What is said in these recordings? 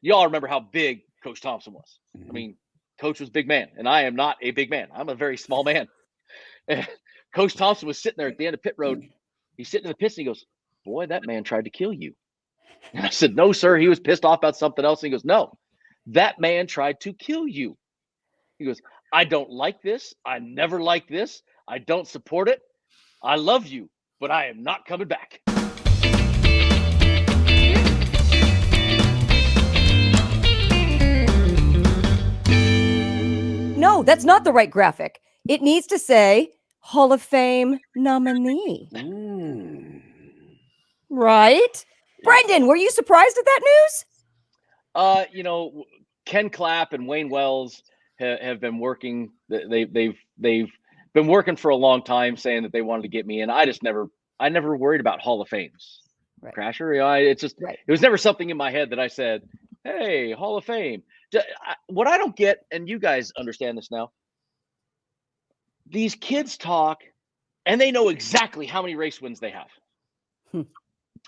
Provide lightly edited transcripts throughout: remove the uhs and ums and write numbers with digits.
y'all remember how big Coach Thompson was. I mean, Coach was a big man, and I am not a big man. I'm a very small man. And Coach Thompson was sitting there at the end of pit road. He's sitting in the pits, and he goes, "Boy, that man tried to kill you." And I said, "No, sir. He was pissed off about something else." And he goes, "No, that man tried to kill you." He goes, "I don't like this. I never like this. I don't support it. I love you, but I am not coming back." No, that's not the right graphic. It needs to say Hall of Fame nominee. Right? Brendan, were you surprised at that news? Ken Clapp and Wayne Wells have been working. They've been working for a long time, saying that they wanted to get me in. I never worried about Hall of Fames. Right. Crasher, it's just It was never something in my head that I said, "Hey, Hall of Fame." What I don't get, and you guys understand this now, these kids talk, and they know exactly how many race wins they have.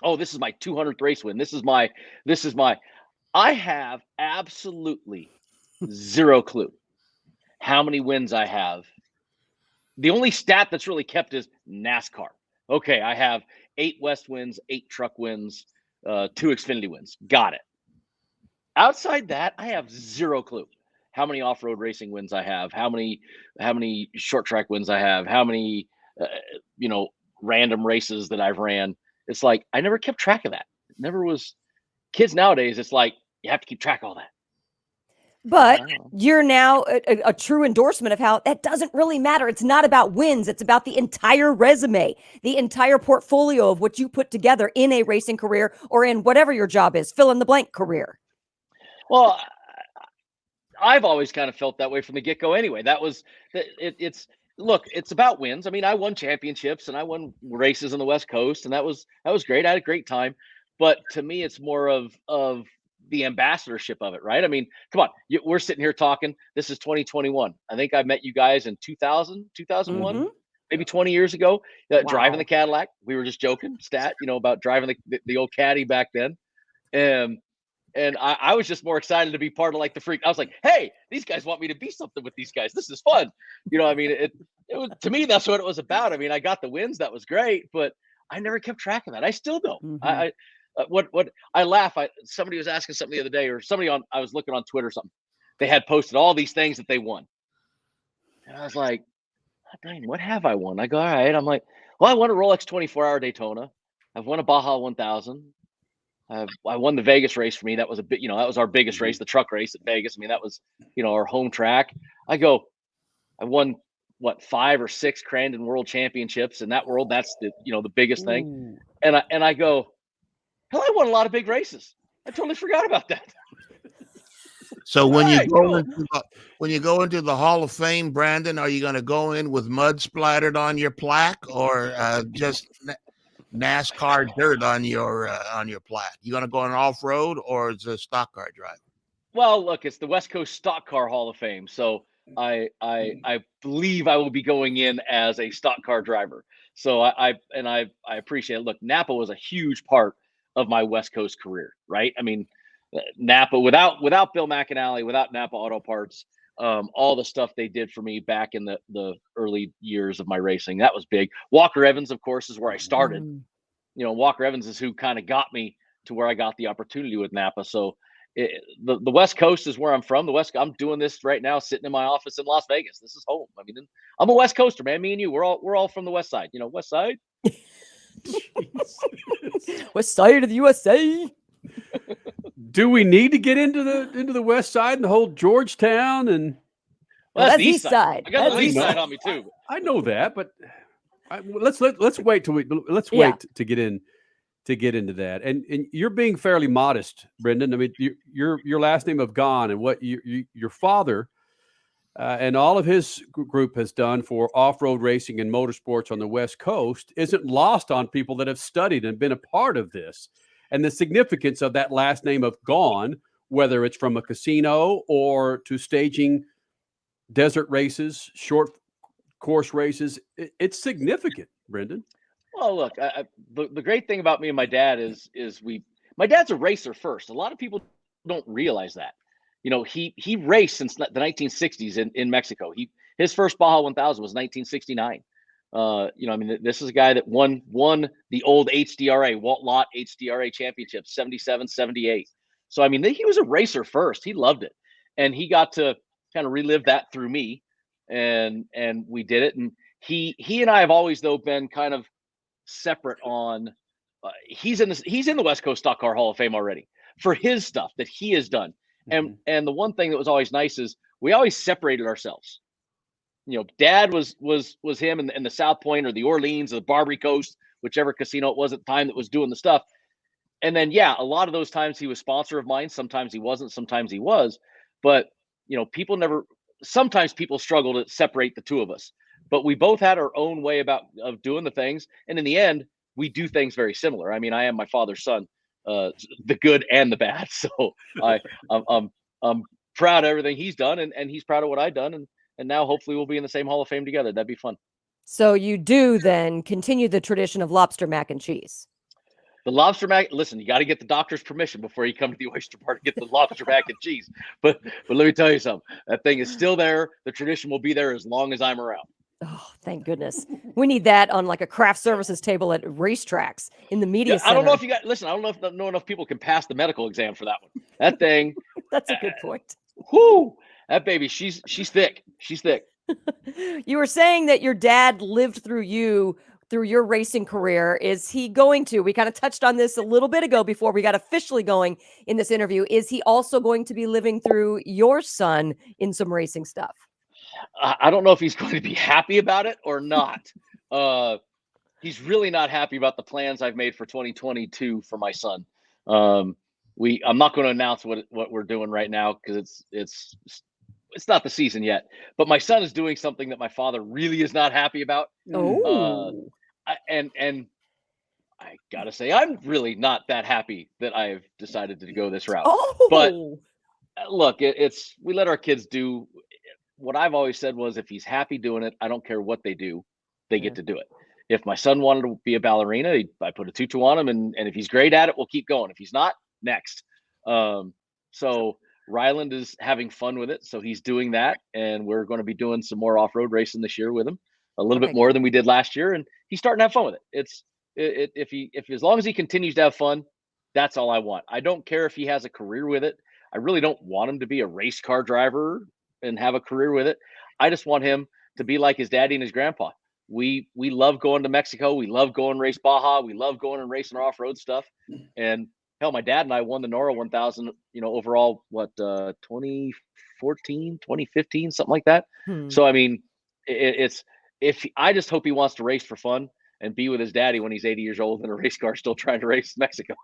Oh, this is my 200th race win. This is my. I have absolutely zero clue how many wins I have. The only stat that's really kept is NASCAR. Okay, I have 8 West wins, 8 truck wins, 2 Xfinity wins. Got it. Outside that, I have zero clue how many off-road racing wins I have, how many short track wins I have, how many random races that I've ran. It's like I never kept track of that. It never was. Kids nowadays, it's like you have to keep track of all that. But you're now a true endorsement of how that doesn't really matter. It's not about wins. It's about the entire resume, the entire portfolio of what you put together in a racing career or in whatever your job is, fill in the blank career. Well, I've always kind of felt that way from the get-go anyway. That was it's about wins. I mean, I won championships and I won races on the West Coast, and that was great. I had a great time. But to me, it's more of the ambassadorship of it, right? I mean, come on, we're sitting here talking. This is 2021. I think I met you guys in 2000, 2001, maybe 20 years ago, driving the Cadillac. We were just joking, about driving the old Caddy back then. And I was just more excited to be part of like the freak. I was like, hey, these guys want me to be something with these guys. This is fun. I mean, it was, to me, that's what it was about. I mean, I got the wins. That was great, but I never kept track of that. I still don't. I laugh. Somebody was asking something the other day, or I was looking on Twitter or something. They had posted all these things that they won. And I was like, oh, dang, what have I won? I go, all right. I'm like, well, I won a Rolex 24-hour Daytona. I've won a Baja 1000. I won the Vegas race for me. That was that was our biggest race, the truck race at Vegas. I mean, that was, our home track. I won 5 or 6 Crandon World Championships in that world. That's the biggest thing. And I go, hell, I won a lot of big races. I totally forgot about that. So when you go into the Hall of Fame, Brandon, are you going to go in with mud splattered on your plaque, or just NASCAR dirt on your plaque? You going to go on off road, or is it a stock car driver? Well, look, it's the West Coast Stock Car Hall of Fame, so I believe I will be going in as a stock car driver. So I appreciate it. Look, Napa was a huge part of my West Coast career, right? I mean, Napa, without Bill McAnally, without Napa Auto Parts, all the stuff they did for me back in the early years of my racing, that was big. Walker Evans, of course, is where I started. Walker Evans is who kind of got me to where I got the opportunity with Napa. So the West Coast is where I'm from. I'm doing this right now, sitting in my office in Las Vegas. This is home. I mean, I'm a West Coaster, man. Me and you, we're all from the West Side. West Side. West Side of the USA. Do we need to get into the West Side and the whole Georgetown and? Well, that's East Side. I got the East Side on me too. I know that, but let's wait to get into that. And you're being fairly modest, Brendan. I mean, your last name of Gaughan and what your father and all of his group has done for off-road racing and motorsports on the West Coast isn't lost on people that have studied and been a part of this. And the significance of that last name of Gaughan, whether it's from a casino or to staging desert races, short course races, it's significant, Brendan. Well, look, the great thing about me and my dad is my dad's a racer first. A lot of people don't realize that. You know, he raced since the 1960s in Mexico. His first Baja 1000 was 1969. You know, I mean, this is a guy that won the old HDRA, Walt Lott HDRA championship, 77, 78. So, I mean, he was a racer first. He loved it. And he got to kind of relive that through me. And we did it. And he and I have always, though, been kind of separate on, he's in the West Coast Stock Car Hall of Fame already for his stuff that he has done. And the one thing that was always nice is we always separated ourselves. You know, Dad was him in the South Point or the Orleans or the Barbary Coast, whichever casino it was at the time that was doing the stuff. And then, yeah, a lot of those times he was sponsor of mine. Sometimes he wasn't. Sometimes he was. But, you know, sometimes people struggle to separate the two of us. But we both had our own way of doing the things. And in the end, we do things very similar. I mean, I am my father's son, the good and the bad. So I'm proud of everything he's done, and he's proud of what I've done. And now hopefully we'll be in the same Hall of Fame together. That'd be fun. So you do then continue the tradition of lobster mac and cheese. The lobster mac, listen, you got to get the doctor's permission before you come to the oyster bar to get the lobster mac and cheese. But let me tell you something. That thing is still there. The tradition will be there as long as I'm around. Oh, thank goodness. We need that on like a craft services table at racetracks in the media center. I don't know if you got, listen, I don't know enough people can pass the medical exam for that one. That thing. That's a good point. Whoo, that baby, she's thick. She's thick. You were saying that your dad lived through your racing career. Is he going to? We kind of touched on this a little bit ago before we got officially going in this interview. Is he also going to be living through your son in some racing stuff? I don't know if he's going to be happy about it or not. He's really not happy about the plans I've made for 2022 for my son. I'm not going to announce what we're doing right now because it's not the season yet. But my son is doing something that my father really is not happy about. Oh. And I gotta say, I'm really not that happy that I've decided to go this route. Oh. But look, we let our kids do. What I've always said was, if he's happy doing it, I don't care what they do, they get to do it. If my son wanted to be a ballerina, I put a tutu on him, and if he's great at it, we'll keep going. If he's not, next. So Ryland is having fun with it, so he's doing that, and we're going to be doing some more off-road racing this year with him, a little bit more than we did last year, and he's starting to have fun with it. If as long as he continues to have fun, that's all I want. I don't care if he has a career with it. I really don't want him to be a race car driver and have a career with it. I just want him to be like his daddy and his grandpa. We love going to Mexico. We love going to race Baja. We love going and racing our off-road stuff. And hell, my dad and I won the Nora 1000, overall, 2014, 2015, something like that. So, I mean, I just hope he wants to race for fun and be with his daddy when he's 80 years old in a race car still trying to race Mexico.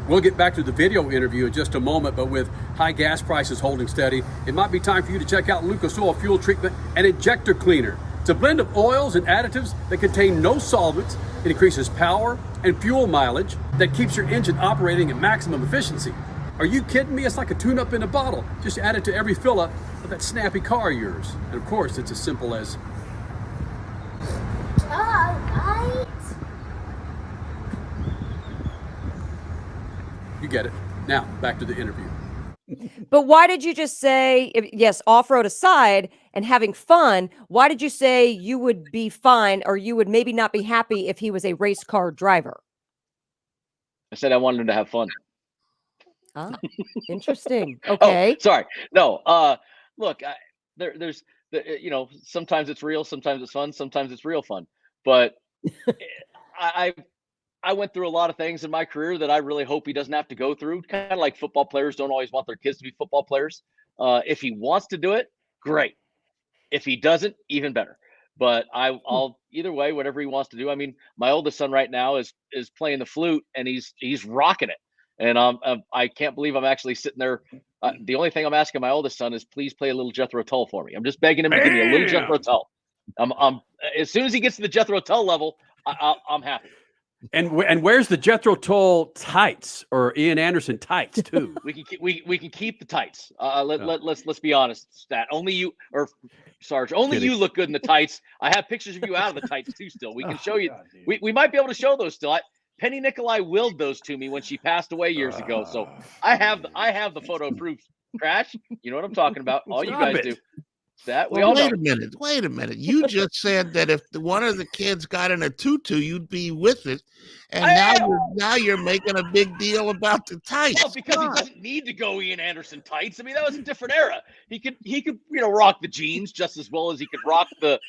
We'll get back to the video interview in just a moment, but with high gas prices holding steady, it might be time for you to check out Lucas Oil Fuel Treatment and Injector Cleaner. It's a blend of oils and additives that contain no solvents. It increases power and fuel mileage that keeps your engine operating at maximum efficiency. Are you kidding me? It's like a tune-up in a bottle. Just add it to every fill-up of that snappy car of yours. And of course, it's as simple as... You get it. Now, back to the interview. But why did you just say, yes, off-road aside and having fun, why did you say you would be fine or you would maybe not be happy if he was a race car driver? I said I wanted him to have fun. Ah, interesting. Okay. Oh, sorry. No, look, there's sometimes it's real, sometimes it's fun, sometimes it's real fun. But I went through a lot of things in my career that I really hope he doesn't have to go through. Kind of like football players don't always want their kids to be football players. If he wants to do it, great. If he doesn't, even better. But I'll either way, whatever he wants to do. I mean, my oldest son right now is playing the flute and he's rocking it. And I can't believe I'm actually sitting there. The only thing I'm asking my oldest son is please play a little Jethro Tull for me. I'm just begging him to give me a little Jethro Tull. I'm as soon as he gets to the Jethro Tull level, I'm happy. And where's the Jethro Tull tights or Ian Anderson tights too? we can keep the tights. Let's be honest, Stat. Only you or Sarge. Only you look good in the tights. I have pictures of you out of the tights too. Still, we can show you. We might be able to show those still. Penny Nikolai willed those to me when she passed away years ago. So I have the photo proof. Crash, you know what I'm talking about. All you guys do. That we all know. Wait a minute. You just said that if one of the kids got in a tutu, you'd be with it, and now you're making a big deal about the tights. Well, because he doesn't need to go Ian Anderson tights. I mean, that was a different era. He could rock the jeans just as well as he could rock the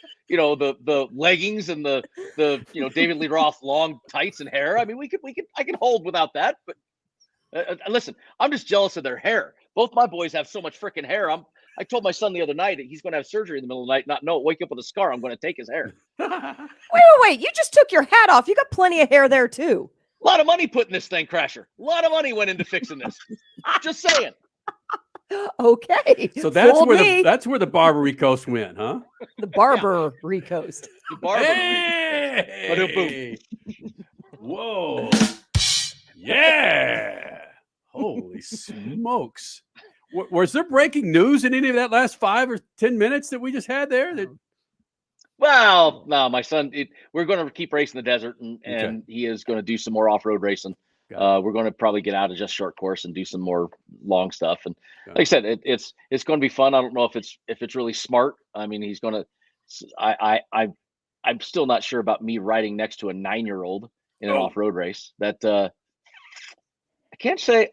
leggings and the David Lee Roth long tights and hair. I mean, I can hold without that. But listen, I'm just jealous of their hair. Both my boys have so much freaking hair. I told my son the other night that he's going to have surgery in the middle of the night, wake up with a scar. I'm going to take his hair. Wait. You just took your hat off. You got plenty of hair there, too. A lot of money put in this thing, Crasher. A lot of money went into fixing this. Just saying. Okay. So that's where the Barbary Coast went, huh? The Barbary Coast. The Barbary. Hey! Whoa. Yeah. Holy smokes. Was there breaking news in any of that last 5 or 10 minutes that we just had there? Well, no, my son, we're going to keep racing the desert, and he is going to do some more off-road racing. We're going to probably get out of just short course and do some more long stuff. And like I said, it's going to be fun. I don't know if it's really smart. I mean, he's going to. I'm still not sure about me riding next to a 9-year-old in an off-road race. That I can't say.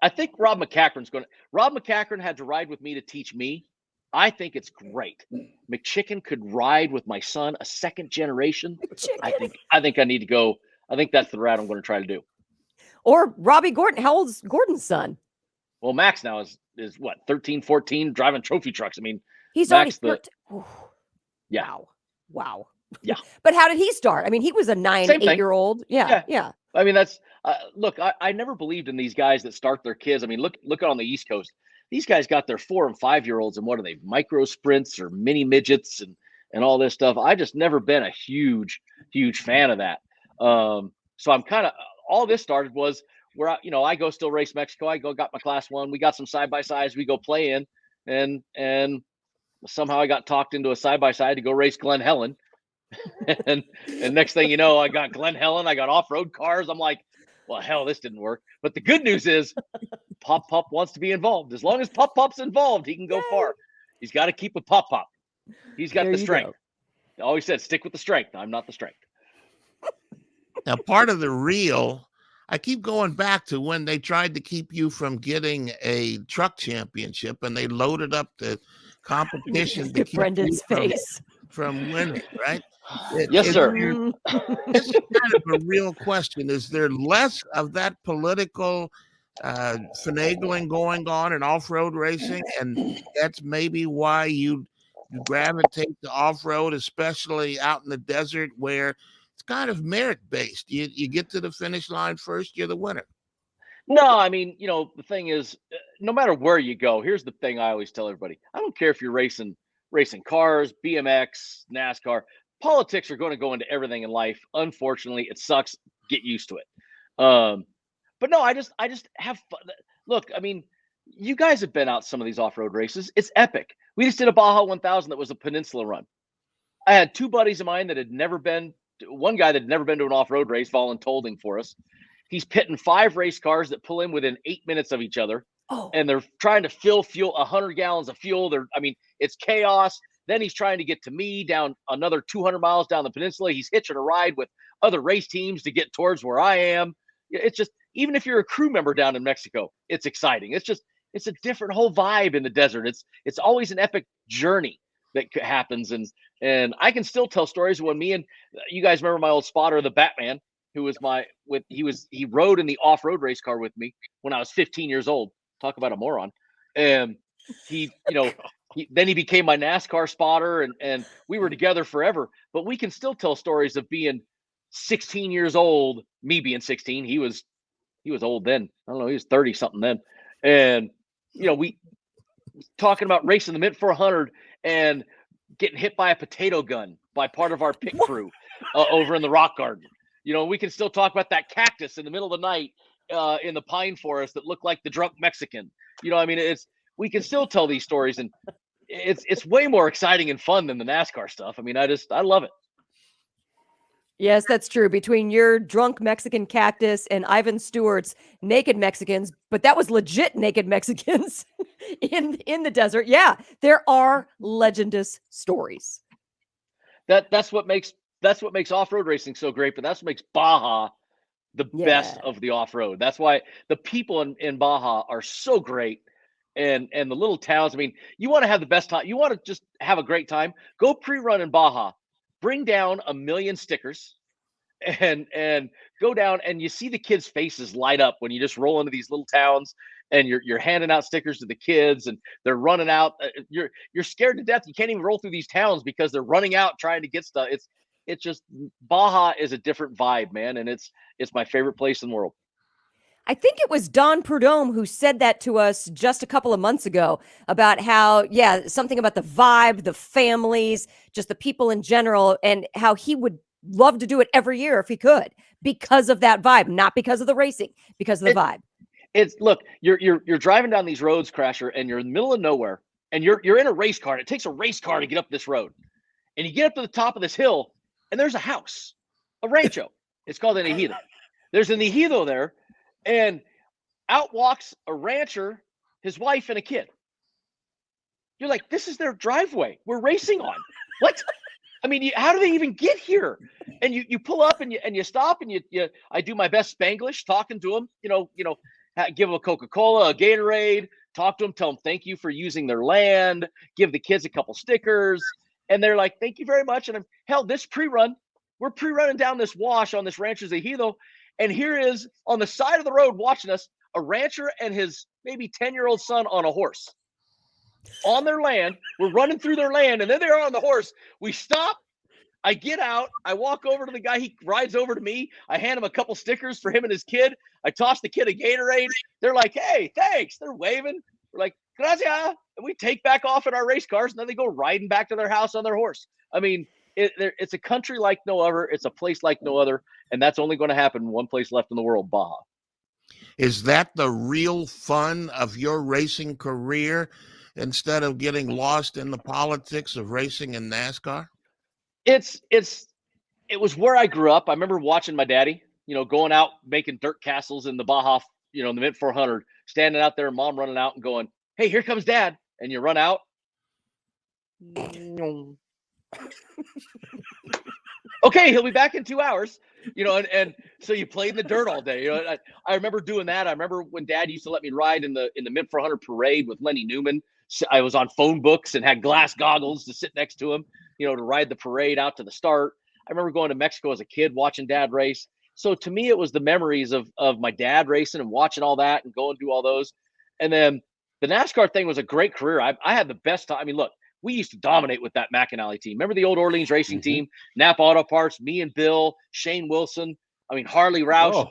I think Rob McCachran's going to. Rob McCachran had to ride with me to teach me. I think it's great. McChicken could ride with my son, a second generation. I think I need to go. I think that's the route I'm going to try to do. Or Robbie Gordon. How old's Gordon's son? Well, Max now is what, 13, 14, driving trophy trucks. I mean, he's Max already. Yeah. Wow. Yeah. But how did he start? I mean, he was a 8-year-old. Yeah. I mean, that's look. I never believed in these guys that start their kids. I mean, look on the East Coast. These guys got their 4 and 5-year-olds, and what are they? Micro sprints or mini midgets and all this stuff. I just never been a huge fan of that. So I'm kind of, all this started was where I go still race Mexico. Got my class 1. We got some side by sides. We go play in, and somehow I got talked into a side by side to go race Glen Helen. and next thing you know, I got Glen Helen. I got off road cars. I'm like, well, hell, this didn't work. But the good news is, Pop wants to be involved. As long as Pop's involved, he can go far. He's got to keep with Pop. He's got the strength. I always said, stick with the strength. I'm not the strength. Now, part of the reel, I keep going back to when they tried to keep you from getting a truck championship, and they loaded up the competition to keep Brendan's face from winning, right? Yes, sir. This is kind of a real question. Is there less of that political finagling going on in off-road racing, and that's maybe why you gravitate to off-road, especially out in the desert where it's kind of merit-based? You get to the finish line first, you're the winner. No, I mean, the thing is, no matter where you go, here's the thing I always tell everybody. I don't care if you're racing cars, BMX, NASCAR. Politics are going to go into everything in life. Unfortunately, it sucks. Get used to it. But no, I just have fun. Look, I mean, you guys have been out some of these off-road races. It's epic. We just did a Baja 1000 that was a peninsula run. I had 2 buddies of mine that had never been, one guy that had never been to an off-road race, voluntolding for us. He's pitting 5 race cars that pull in within 8 minutes of each other. And they're trying to fill fuel, 100 gallons of fuel. It's chaos. Then he's trying to get to me down another 200 miles down the peninsula. He's hitching a ride with other race teams to get towards where I am. It's just, even if you're a crew member down in Mexico, it's exciting. It's a different whole vibe in the desert. It's always an epic journey that happens. And I can still tell stories when me and you guys remember my old spotter, the Batman, who was he rode in the off-road race car with me when I was 15 years old. Talk about a moron. And then he became my NASCAR spotter, and we were together forever. But we can still tell stories of being 16 years old, me being 16. He was old then. I don't know, he was 30 something then. And we talking about racing the Mint 400 and getting hit by a potato gun by part of our pit crew over in the rock garden. We can still talk about that cactus in the middle of the night in the pine forest that looked like the drunk Mexican. We can still tell these stories, and it's way more exciting and fun than the NASCAR stuff. I mean, I love it. Yes, that's true. Between your drunk Mexican cactus and Ivan Stewart's naked Mexicans, but that was legit naked Mexicans in the desert. Yeah, there are legendous stories. That's what makes off-road racing so great, but that's what makes Baja the best of the off-road. That's why the people in Baja are so great. And the little towns, I mean, you want to have the best time. You want to just have a great time. Go pre-run in Baja. Bring down 1 million stickers and go down, and you see the kids' faces light up when you just roll into these little towns and you're handing out stickers to the kids and they're running out. You're scared to death. You can't even roll through these towns because they're running out trying to get stuff. It's just Baja is a different vibe, man, and it's my favorite place in the world. I think it was Don Prudhomme who said that to us just a couple of months ago about how, something about the vibe, the families, just the people in general, and how he would love to do it every year if he could because of that vibe, not because of the racing, because of the vibe. It's look, you're driving down these roads, Crasher, and you're in the middle of nowhere, and you're in a race car. And it takes a race car to get up this road, and you get up to the top of this hill, and there's a house, a rancho. It's called an ejido. There's an ejido there. And out walks a rancher, his wife, and a kid. You're like, this is their driveway we're racing on. What? I mean, how do they even get here? And you pull up and you stop and I do my best Spanglish talking to them. Give them a Coca-Cola, a Gatorade, talk to them, tell them thank you for using their land, give the kids a couple stickers, and they're like, thank you very much. And this pre-run, we're pre-running down this wash on this rancher's ejido. And here is on the side of the road watching us, a rancher and his maybe 10-year-old son on a horse on their land. We're running through their land, and then they're on the horse. We stop. I get out. I walk over to the guy. He rides over to me. I hand him a couple stickers for him and his kid. I toss the kid a Gatorade. They're like, hey, thanks. They're waving. We're like, gracias. And we take back off in our race cars, and then they go riding back to their house on their horse. I mean, it's a country like no other. It's a place like no other. And that's only going to happen in one place left in the world, Baja. Is that the real fun of your racing career instead of getting lost in the politics of racing in NASCAR? It was where I grew up. I remember watching my daddy, going out making dirt castles in the Baja, in the Mint 400, standing out there and mom running out and going, hey, here comes dad. And you run out. Okay, he'll be back in 2 hours, and so you played in the dirt all day. I remember doing that. I remember when dad used to let me ride in the Mint 400 parade with Lenny Newman. I was on phone books and had glass goggles to sit next to him, to ride the parade out to the start. I remember going to Mexico as a kid, watching dad race. So to me, it was the memories of my dad racing and watching all that and going through all those. And then the NASCAR thing was a great career. I had the best time. I mean, look, we used to dominate with that McAnally team. Remember the old Orleans racing team? Napa Auto Parts, me and Bill, Shane Wilson. I mean, Harley Roush.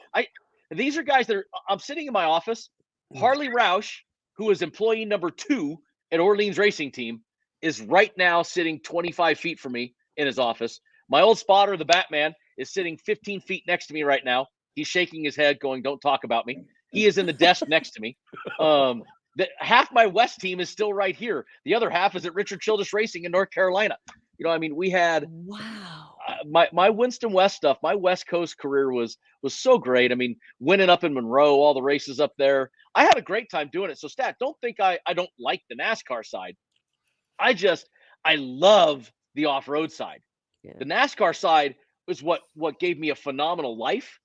These are guys that I'm sitting in my office. Harley Roush, who is employee number 2 at Orleans racing team, is right now sitting 25 feet from me in his office. My old spotter, the Batman, is sitting 15 feet next to me right now. He's shaking his head going, don't talk about me. He is in the desk next to me. Half my West team is still right here. The other half is at Richard Childress Racing in North Carolina. We had my Winston West stuff. My West Coast career was so great. I mean, winning up in Monroe, all the races up there. I had a great time doing it. So Stat, don't think I don't like the NASCAR side. I love the off-road side. Yeah. The NASCAR side was what gave me a phenomenal life,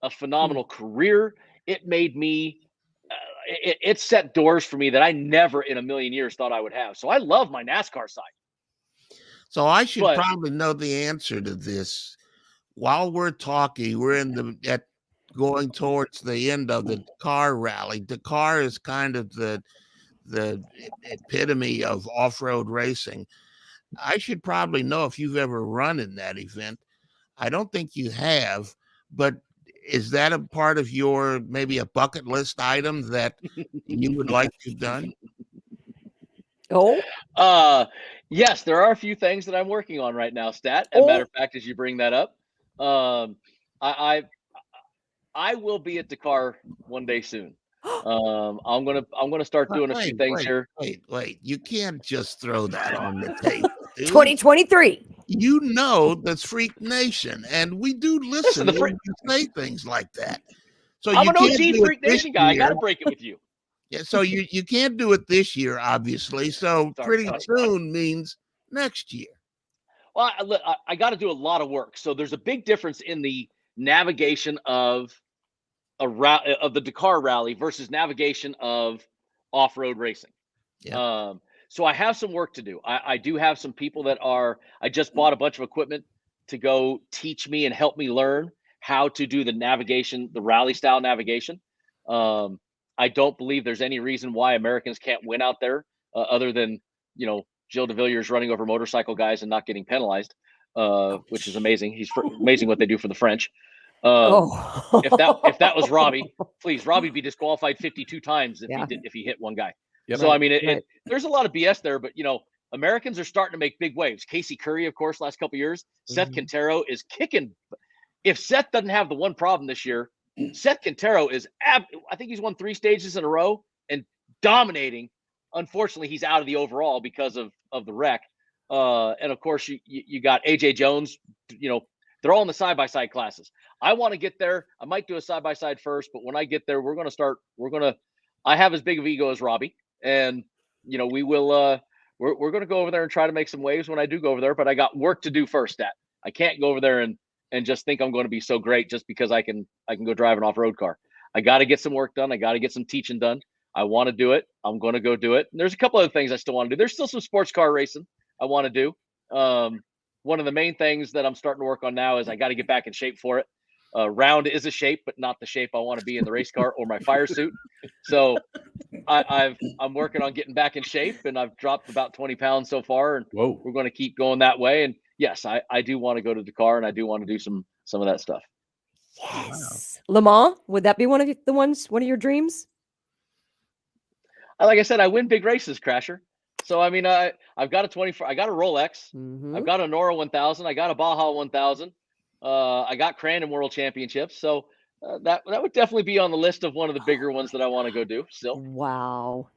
a phenomenal career. It made me it set doors for me that I never in a million years thought I would have. So I love my NASCAR side. So I should probably know the answer to this. While we're talking, we're going towards the end of the Dakar rally. Dakar is kind of the epitome of off-road racing. I should probably know if you've ever run in that event. I don't think you have, but is that a part of your maybe a bucket list item that you would like to have done? Yes, there are a few things that I'm working on right now, Stat. As a matter of fact, as you bring that up, I will be at Dakar one day soon. I'm gonna start doing a few things here. Wait! You can't just throw that on the table. 2023. You know that's Freak Nation, and we do listen when you say things like that. So I'm you an can't OG do Freak it this Nation guy. I got to year. break it with you. Yeah, so you can't do it this year, obviously. So pretty soon means next year. Well, I got to do a lot of work. So there's a big difference in the navigation of the Dakar rally versus navigation of off-road racing. Yeah. So I have some work to do. I do have some people that I just bought a bunch of equipment to go teach me and help me learn how to do the navigation, the rally style navigation. I don't believe there's any reason why Americans can't win out there, other than, Gilles de Villiers running over motorcycle guys and not getting penalized, which is amazing. He's amazing what they do for the French. If that was Robbie, please, Robbie be disqualified 52 times if he hit one guy. Yep. So I mean, there's a lot of BS there, but Americans are starting to make big waves. Casey Curry, of course, last couple of years. Seth Quintero is kicking. If Seth doesn't have the one problem this year, Seth Quintero is. I think he's won 3 stages in a row and dominating. Unfortunately, he's out of the overall because of the wreck. And of course, you got AJ Jones. They're all in the side-by-side classes. I want to get there. I might do a side-by-side first, but when I get there, I have as big of ego as Robbie, and we will. We're going to go over there and try to make some waves when I do go over there. But I got work to do first. I can't go over there and just think I'm going to be so great just because I can go drive an off-road car. I got to get some work done. I got to get some teaching done. I want to do it. I'm going to go do it. And there's a couple other things I still want to do. There's still some sports car racing I want to do. One of the main things that I'm starting to work on now is I got to get back in shape for it. Round is a shape, but not the shape I want to be in the race car or my fire suit. So I'm working on getting back in shape, and I've dropped about 20 pounds so far, and we're going to keep going that way. And yes, I do want to go to Dakar, and I do want to do some of that stuff. Yes. Wow. Le Mans, would that be one of your dreams? Like I said, I win big races, Crasher. So I mean, I've got a 24. I got a Rolex. Mm-hmm. I've got a Nora 1000. I got a Baja 1000. I got Crandon World Championships. So that would definitely be on the list of one of the bigger ones that I want to go do still. Wow.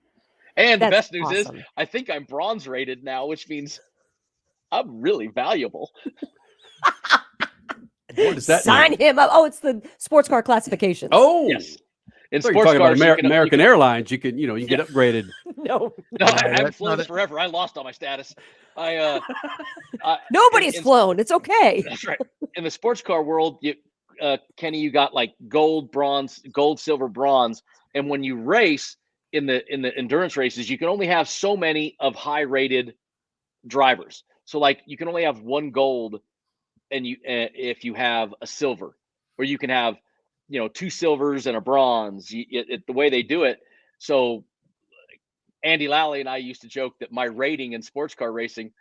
And the best news is I think I'm bronze rated now, which means I'm really valuable. What does that Sign mean? him up. Oh, it's the sports car classifications. Oh, yes. In so sports cars, American Airlines, you can get upgraded. No, I haven't flown forever. I lost all my status. Nobody's flown. It's okay. That's right. In the sports car world, Kenny, you got like gold, bronze, gold, silver, bronze, and when you race in the endurance races, you can only have so many of high rated drivers. So like you can only have one gold, and if you have a silver, or you can have 2 silvers and a bronze. The way they do it. So Andy Lally and I used to joke that my rating in sports car racing,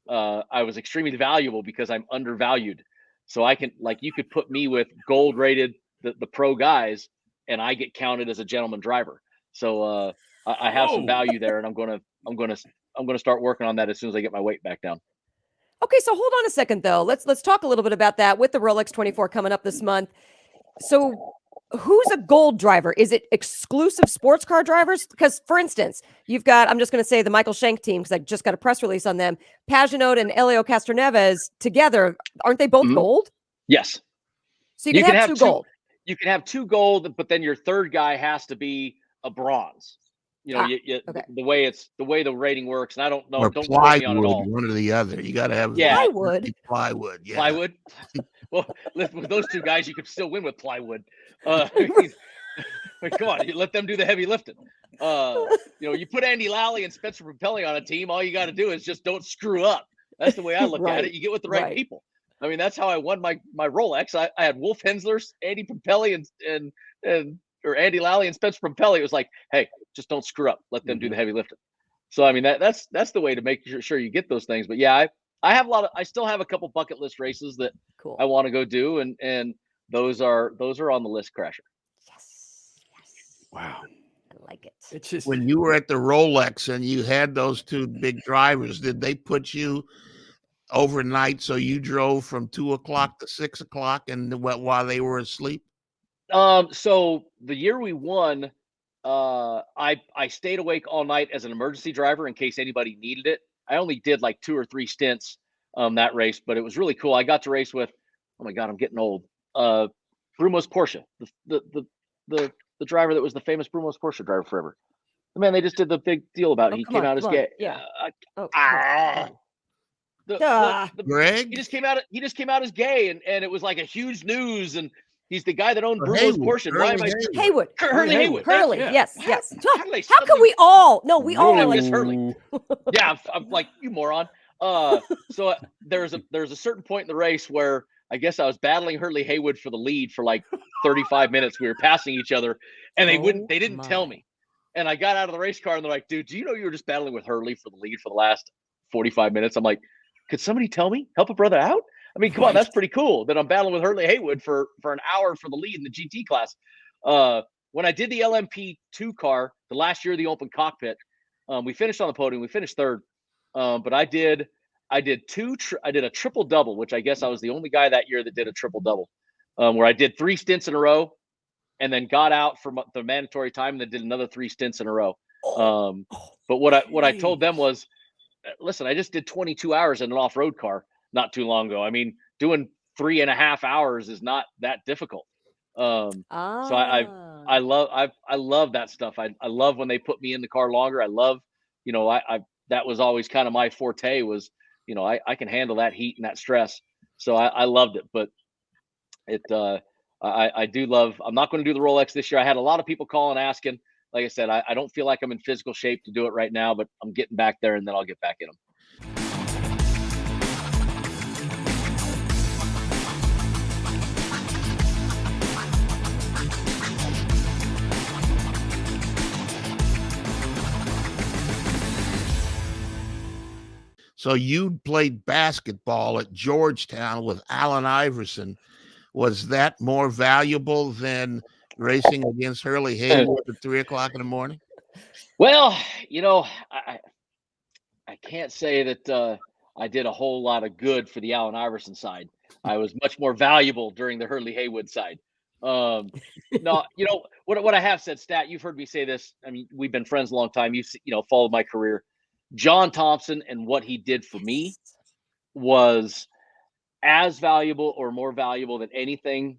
I was extremely valuable because I'm undervalued. So I can, you could put me with gold rated, the pro guys, and I get counted as a gentleman driver. So I have some value there, and I'm gonna start working on that as soon as I get my weight back down. Okay, so hold on a second though. Let's talk a little bit about that with the Rolex 24 coming up this month. So who's a gold driver? Is it exclusive sports car drivers? Because, for instance, you've got, I'm just going to say the Michael Shank team, because I just got a press release on them. Pagenaud and Elio Castroneves together, aren't they both gold? Yes. So you can have 2 gold. You can have 2 gold, but then your third guy has to be a bronze. Okay. the way the rating works, and I don't know. Or don't quote me on it all. One or the other. You got to have plywood. Plywood. Yeah. Plywood. Well, with those 2 guys, you could still win with plywood. Come on, you let them do the heavy lifting. You put Andy Lally and Spencer Propelli on a team. All you got to do is just don't screw up. That's the way I look at it. You get with the right people. I mean, that's how I won my Rolex. I had Wolf Hensler, Andy Propelli, or Andy Lally and Spencer Propelli. It was like, hey, just don't screw up. Let them do the heavy lifting. So I mean, that's the way to make sure you get those things. But yeah, I have I still have a couple bucket list races that I want to go do, and those are on the list, Crasher. Yes. Wow. I like it. It's just when you were at the Rolex and you had those 2 big drivers, did they put you overnight so you drove from 2 o'clock to 6 o'clock and while they were asleep? So the year we won, I stayed awake all night as an emergency driver in case anybody needed it. I only did like 2 or 3 stints that race, but it was really cool. I got to race with, oh my God, I'm getting old. Brumos Porsche, the driver that was the famous Brumos Porsche driver forever. The man they just did the big deal about. He came out as gay. Yeah. Greg? He just came out as gay, and it was like a huge news, and he's the guy that owned Brumos Haywood, Porsche. Why am I Haywood? Hurley Haywood. Hurley, yes. How How can we all? No, we all I like miss Hurley. Yeah, I'm like, you moron. So there's a certain point in the race where I guess I was battling Hurley Haywood for the lead for like 35 minutes. We were passing each other, and they didn't tell me. And I got out of the race car, and they're like, dude, do you know you were just battling with Hurley for the lead for the last 45 minutes? I'm like, could somebody tell me? Help a brother out? I mean, come on, that's pretty cool that I'm battling with Hurley Haywood for an hour for the lead in the GT class. When I did the LMP2 car, the last year of the open cockpit, we finished on the podium. We finished third. But I did a triple double, which I guess I was the only guy that year that did a triple double, where I did 3 stints in a row and then got out for the mandatory time and then did another 3 stints in a row. But what I told them was, listen, I just did 22 hours in an off-road car not too long ago. I mean, doing 3.5 hours is not that difficult. So I love that stuff. I love when they put me in the car longer. I love, that was always kind of my forte was, I can handle that heat and that stress. So I loved it, but I do love, I'm not going to do the Rolex this year. I had a lot of people calling, asking. Like I said, I don't feel like I'm in physical shape to do it right now, but I'm getting back there and then I'll get back in them. So you played basketball at Georgetown with Allen Iverson. Was that more valuable than racing against Hurley Haywood at 3 o'clock in the morning? Well, I can't say that I did a whole lot of good for the Allen Iverson side. I was much more valuable during the Hurley Haywood side. No, what I have said, Stat, you've heard me say this. I mean, we've been friends a long time. You've followed my career. John Thompson and what he did for me was as valuable or more valuable than anything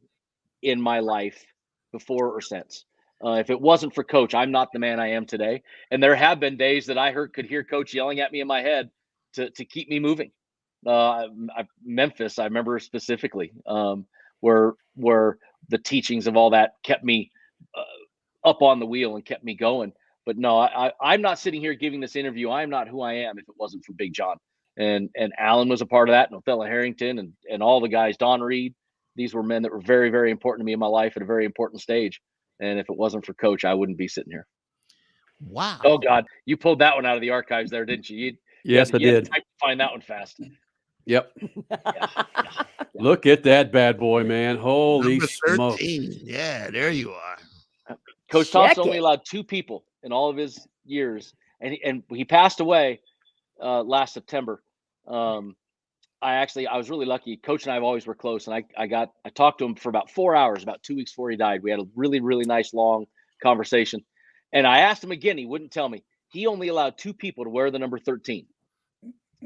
in my life before or since. If it wasn't for Coach, I'm not the man I am today. And there have been days that I could hear Coach yelling at me in my head to keep me moving. Memphis, I remember specifically, where the teachings of all that kept me up on the wheel and kept me going. But no, I'm not sitting here giving this interview. I'm not who I am if it wasn't for Big John. And Allen was a part of that, and Othello Harrington and all the guys, Don Reed. These were men that were very, very important to me in my life at a very important stage. And if it wasn't for Coach, I wouldn't be sitting here. Wow. Oh, God. You pulled that one out of the archives there, didn't you? Yes, I did. Find that one fast. Yep. Yeah. Look at that bad boy, man. Holy smokes. Yeah, there you are. Coach Thompson only allowed 2 people in all of his years, and he passed away last September. I was really lucky. Coach and I always were close, and I talked to him for about 4 hours, about 2 weeks before he died. We had a really, really nice long conversation, and I asked him again. He wouldn't tell me. He only allowed 2 people to wear the number 13.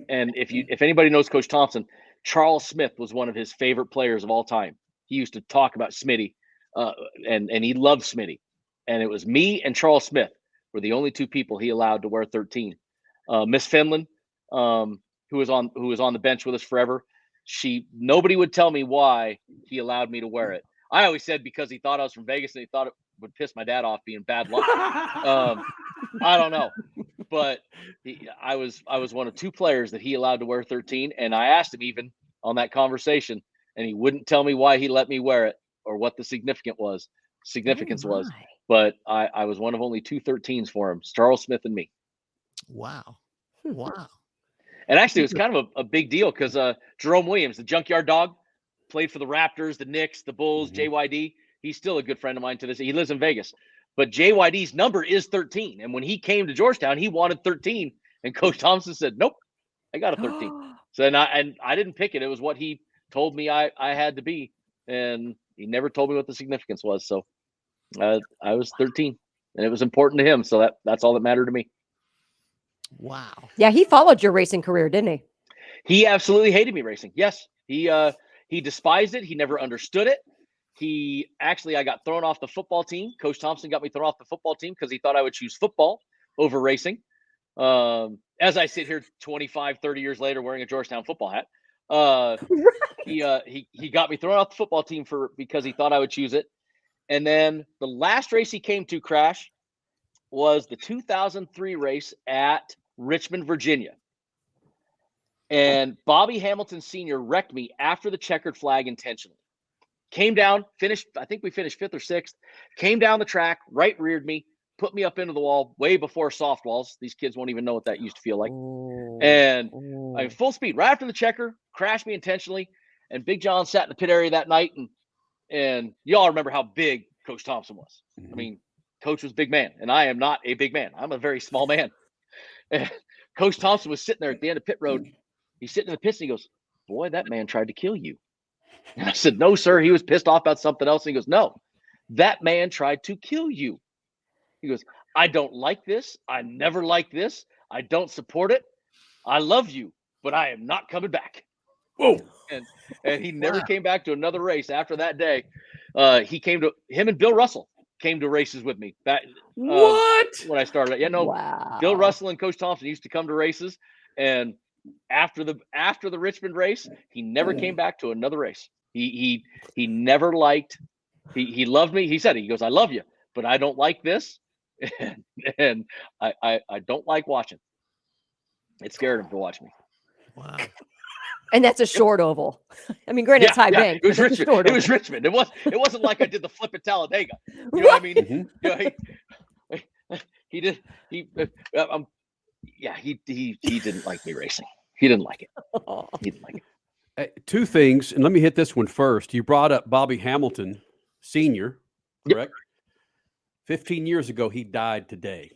And if anybody knows Coach Thompson, Charles Smith was one of his favorite players of all time. He used to talk about Smitty, and he loved Smitty. And it was me and Charles Smith were the only 2 people he allowed to wear 13. Miss Finland, who was on the bench with us forever, nobody would tell me why he allowed me to wear it. I always said because he thought I was from Vegas and he thought it would piss my dad off being bad luck. I don't know, but I was one of 2 players that he allowed to wear 13, and I asked him even on that conversation, and he wouldn't tell me why he let me wear it or what the significance was. But I was one of only 2 13s for him, Charles Smith and me. Wow. And actually, it was kind of a big deal because Jerome Williams, the junkyard dog, played for the Raptors, the Knicks, the Bulls, JYD. He's still a good friend of mine to this. He lives in Vegas. But JYD's number is 13. And when he came to Georgetown, he wanted 13. And Coach Thompson said, nope, I got a 13. So I didn't pick it. It was what he told me I had to be. And he never told me what the significance was. So I was 13. And it was important to him. So that's all that mattered to me. Wow. Yeah, he followed your racing career, didn't he? He absolutely hated me racing. Yes, he despised it. He never understood it. I got thrown off the football team. Coach Thompson got me thrown off the football team because he thought I would choose football over racing. As I sit here 25, 30 years later wearing a Georgetown football hat, he got me thrown off the football team because he thought I would choose it. And then the last race he came to, Crash, was the 2003 race at Richmond, Virginia. And Bobby Hamilton Sr. wrecked me after the checkered flag intentionally. Came down, I think we finished 5th or 6th, came down the track, right reared me, put me up into the wall way before soft walls. These kids won't even know what that used to feel like. And I'm full speed right after the checker, crashed me intentionally. And Big John sat in the pit area that night. And y'all remember how big Coach Thompson was. I mean, Coach was a big man, and I am not a big man. I'm a very small man. And Coach Thompson was sitting there at the end of pit road. He's sitting in the pits and he goes, "Boy, that man tried to kill you." And I said, "No, sir. He was pissed off about something else." And he goes, "No, that man tried to kill you." He goes, "I don't like this. I never like this. I don't support it. I love you, but I am not coming back." Whoa. And he never came back to another race after that day. Him and Bill Russell came to races with me back when I started. Yeah, no, wow. Bill Russell and Coach Thompson used to come to races, and after the Richmond race, he never came back to another race. He never liked. He loved me. He said, he goes, "I love you, but I don't like this, and I don't like watching." It scared him to watch me. Wow. And that's a short oval. I mean, granted, it's high bank. It was Richmond. It was Richmond. It wasn't like I did the flip at Talladega. You know what I mean? You know, he did. He didn't like me racing. He didn't like it. He didn't like it. Two things, and let me hit this one first. You brought up Bobby Hamilton Sr., correct? Yep. 15 years ago, he died today.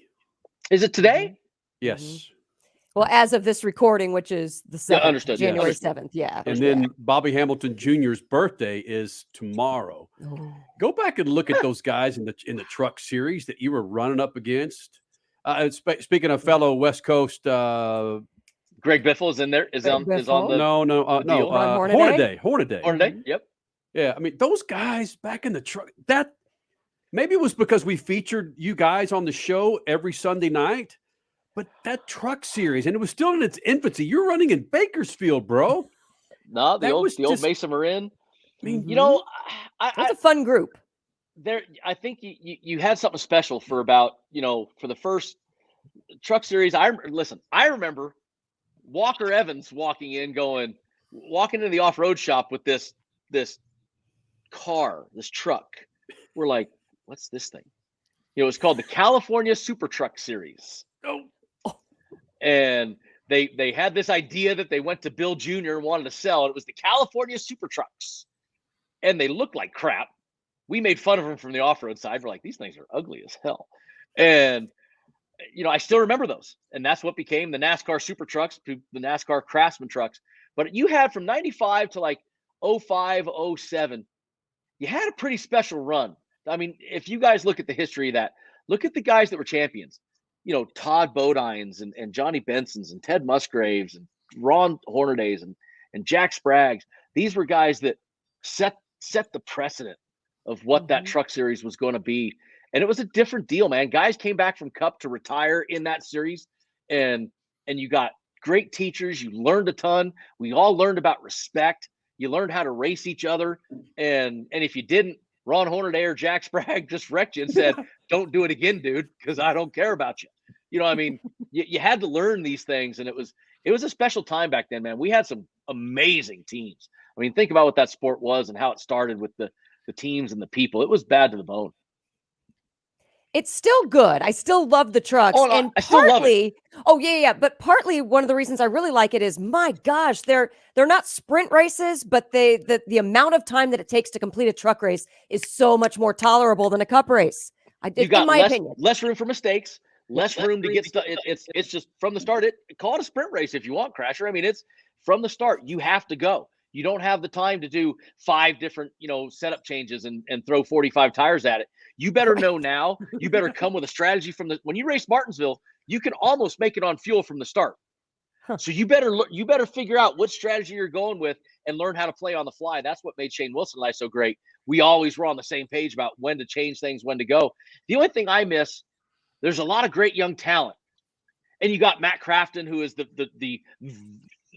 Is it today? Yes. Mm-hmm. Well, as of this recording, which is the 7th, January 7th. Yeah. And then Bobby Hamilton Jr.'s birthday is tomorrow. Oh. Go back and look at those guys in the truck series that you were running up against. Speaking of fellow West Coast, Greg Biffle is in there. Is on the Hornaday. Yep. Yeah, I mean those guys back in the truck. That maybe it was because we featured you guys on the show every Sunday night. But that truck series, and it was still in its infancy. You're running in Bakersfield, bro. No, the old Mesa Marin. I mean, you know, it's a fun group. I think you had something special for about, for the first truck series. I remember Walker Evans walking into the off-road shop with this truck. We're like, what's this thing? It was called the California Super Truck Series. Oh. And they had this idea that they went to Bill Jr. and wanted to sell. It was the California Super Trucks. And they looked like crap. We made fun of them from the off-road side. We're like, these things are ugly as hell. And, I still remember those. And that's what became the NASCAR Super Trucks, the NASCAR Craftsman trucks. But you had from 95 to like 05, 07, you had a pretty special run. I mean, if you guys look at the history of that, look at the guys that were champions. Todd Bodines and Johnny Bensons and Ted Musgraves and Ron Hornaday and Jack Spraggs. These were guys that set the precedent of what that truck series was going to be. And it was a different deal, man. Guys came back from Cup to retire in that series, and you got great teachers. You learned a ton. We all learned about respect. You learned how to race each other. And if you didn't, Ron Hornaday or Jack Spragg just wrecked you and said, "Don't do it again, dude, because I don't care about you." You had to learn these things, and it was a special time back then, man. We had some amazing teams. I mean, think about what that sport was and how it started with the teams and the people. It was bad to the bone. It's still good. I still love the trucks. Oh, no, and I still love it. Oh, yeah. But partly one of the reasons I really like it is, my gosh, they're not sprint races, but the amount of time that it takes to complete a truck race is so much more tolerable than a Cup race. You got less room for mistakes, less room to get stuff. It's just from the start. Call it a sprint race if you want, Crasher. I mean, it's from the start. You have to go. You don't have the time to do 5 different, setup changes and throw 45 tires at it. You better know now. You better come with a strategy when you race Martinsville, you can almost make it on fuel from the start. So you better figure out what strategy you're going with and learn how to play on the fly. That's what made Shane Wilson and I so great. We always were on the same page about when to change things, when to go. The only thing I miss, there's a lot of great young talent. And you got Matt Crafton, who is the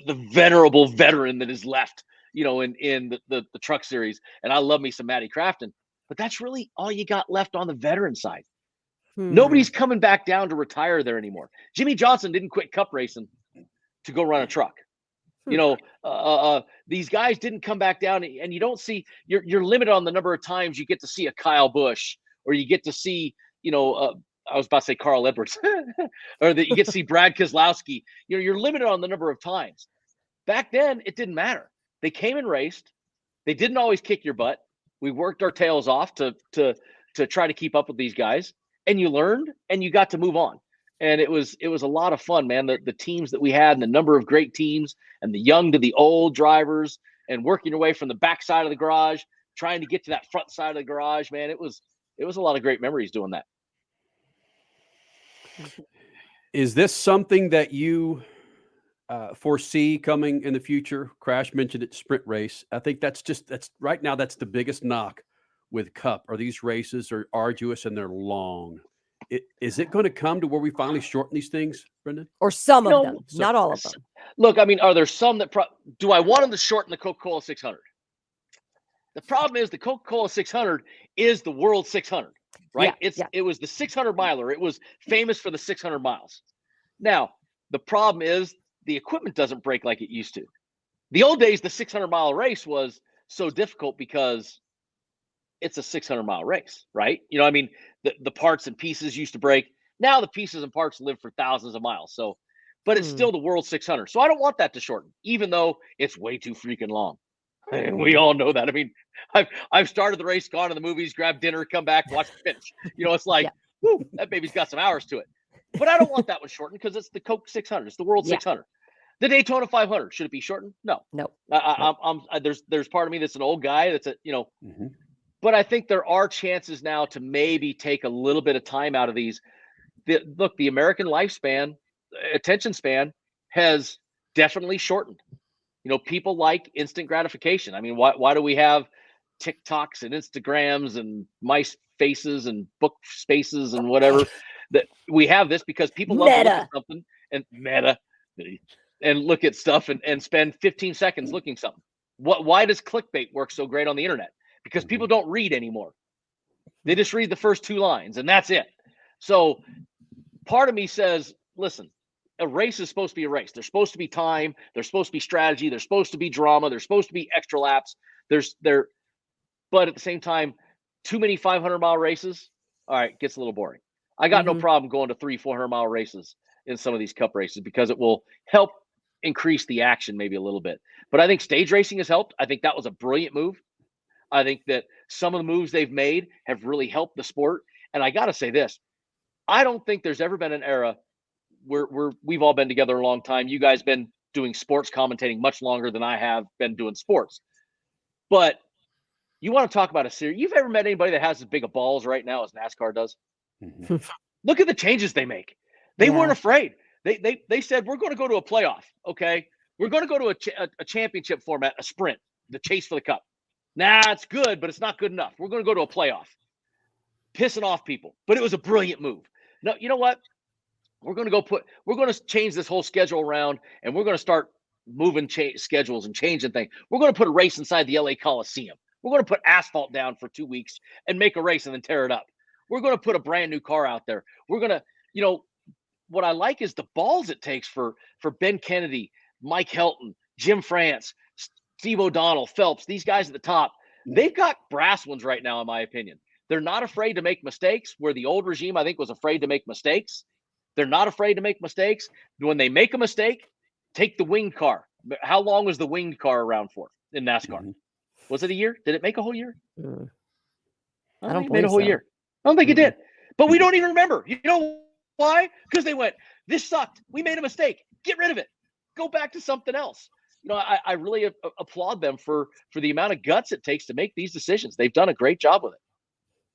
venerable veteran that is left, in the truck series. And I love me some Matty Crafton. But that's really all you got left on the veteran side. Nobody's coming back down to retire there anymore. Jimmy Johnson didn't quit cup racing to go run a truck. These guys didn't come back down, and you don't see, you're limited on the number of times you get to see a Kyle Busch, or you get to see, I was about to say Carl Edwards, or that you get to see Brad Keselowski. You're limited on the number of times. Back then, it didn't matter. They came and raced. They didn't always kick your butt. We worked our tails off to try to keep up with these guys, and you learned, and you got to move on. And it was a lot of fun, man. The teams that we had, and the number of great teams, and the young to the old drivers, and working your way from the back side of the garage, trying to get to that front side of the garage, man. It was a lot of great memories doing that. Is this something that you foresee coming in the future? Crash mentioned it, sprint race. I think that's right now, that's the biggest knock with Cup, are these races are arduous and they're long. Is it going to come to where we finally shorten these things, Brendan? Or some of them, not all of them. Look, I mean, are there some that do I want them to shorten the Coca-Cola 600? The problem is the Coca-Cola 600 is the World 600. Right? It was the 600 miler. It was famous for the 600 miles. Now, the problem is the equipment doesn't break like it used to. The old days, the 600 mile race was so difficult because it's a 600 mile race, right? I mean, the parts and pieces used to break. Now the pieces and parts live for thousands of miles. So, but it's still the World 600. So I don't want that to shorten, even though it's way too freaking long. And we all know that. I mean, I've started the race, gone to the movies, grabbed dinner, come back, watch the finish. It's like, whoo, that baby's got some hours to it. But I don't want that one shortened because it's the Coke 600. It's the World 600. The Daytona 500, should it be shortened? No. There's part of me that's an old guy that's But I think there are chances now to maybe take a little bit of time out of these. The American lifespan, attention span has definitely shortened. People like instant gratification. I mean, why do we have TikToks and Instagrams and MySpaces and book spaces and whatever? That we have this because people love to look at something and look at stuff and spend 15 seconds looking at something. Why does clickbait work so great on the internet? Because people don't read anymore. They just read the first 2 lines and that's it. So part of me says, listen, a race is supposed to be a race. There's supposed to be time. There's supposed to be strategy. There's supposed to be drama. There's supposed to be extra laps. But at the same time, too many 500-mile races. All right, gets a little boring. I got no problem going to 300-400-mile races in some of these Cup races because it will help increase the action maybe a little bit. But I think stage racing has helped. I think that was a brilliant move. I think that some of the moves they've made have really helped the sport. And I got to say this, I don't think there's ever been an era we've all been together a long time. You guys been doing sports commentating much longer than I have been doing sports. But you want to talk about a series? You've ever met anybody that has as big of balls right now as NASCAR does? Look at the changes they make. They weren't afraid. They said, we're going to go to a playoff. Okay. We're going to go to a championship format, a sprint, the chase for the Cup. Nah, it's good, but it's not good enough. We're going to go to a playoff. Pissing off people. But it was a brilliant move. No, you know what? We're going to change this whole schedule around, and we're going to start moving schedules and changing things. We're going to put a race inside the LA Coliseum. We're going to put asphalt down for 2 weeks and make a race and then tear it up. We're going to put a brand new car out there. We're going to, what I like is the balls it takes for Ben Kennedy, Mike Helton, Jim France, Steve O'Donnell, Phelps, these guys at the top. They've got brass ones right now, in my opinion. They're not afraid to make mistakes, where the old regime, I think, was afraid to make mistakes. They're not afraid to make mistakes. When they make a mistake, take the winged car. How long was the winged car around for in NASCAR? Was it a year? Did it make a whole year? I don't think it made a whole year. I don't think it did. But we don't even remember. You know why? Because they went, this sucked. We made a mistake. Get rid of it. Go back to something else. I really applaud them for the amount of guts it takes to make these decisions. They've done a great job with it.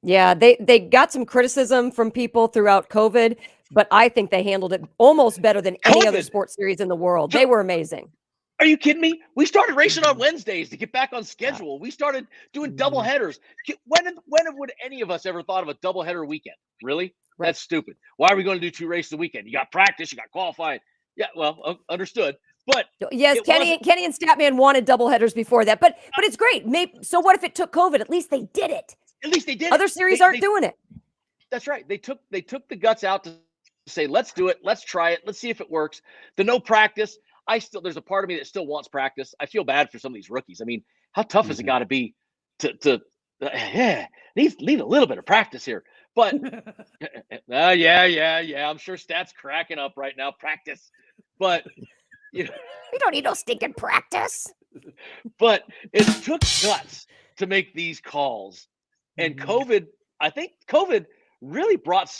Yeah, they got some criticism from people throughout COVID but I think they handled it almost better than any other sports series in the world. They were amazing. Are you kidding me? We started racing on Wednesdays to get back on schedule. We started doing double headers. When would any of us ever thought of a double header weekend? Really? Right. That's stupid. Why are we going to do 2 races a weekend? You got practice, you got qualifying. Yeah, well, understood. But yes, Kenny and Statman wanted double headers before that. But it's great. So what if it took COVID? At least they did it. At least they did. Other series aren't doing it. That's right. They took the guts out to say, let's do it. Let's try it. Let's see if it works. The no practice. There's a part of me that still wants practice. I feel bad for some of these rookies. I mean, how tough has it got to be to need a little bit of practice here. But yeah. I'm sure Stat's cracking up right now. Practice. But we don't need no stinking practice. But it took guts to make these calls. And COVID, I think COVID really brought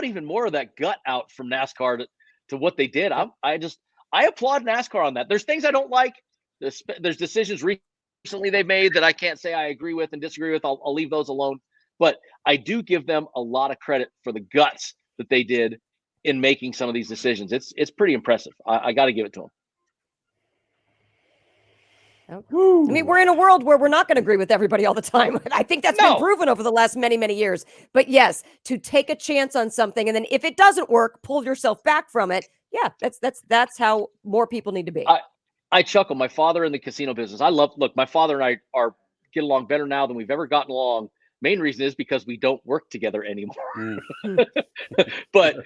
even more of that gut out from NASCAR to what they did. I applaud NASCAR on that. There's things I don't like. There's decisions recently they've made that I can't say I agree with and disagree with. I'll leave those alone. But I do give them a lot of credit for the guts that they did in making some of these decisions. It's pretty impressive. I got to give it to them. I mean, we're in a world where we're not going to agree with everybody all the time. I think that's been proven over the last many, many years. But yes, to take a chance on something, and then if it doesn't work, pull yourself back from it. Yeah, that's how more people need to be. I chuckle. My father in the casino business. Look, my father and I get along better now than we've ever gotten along. Main reason is because we don't work together anymore. But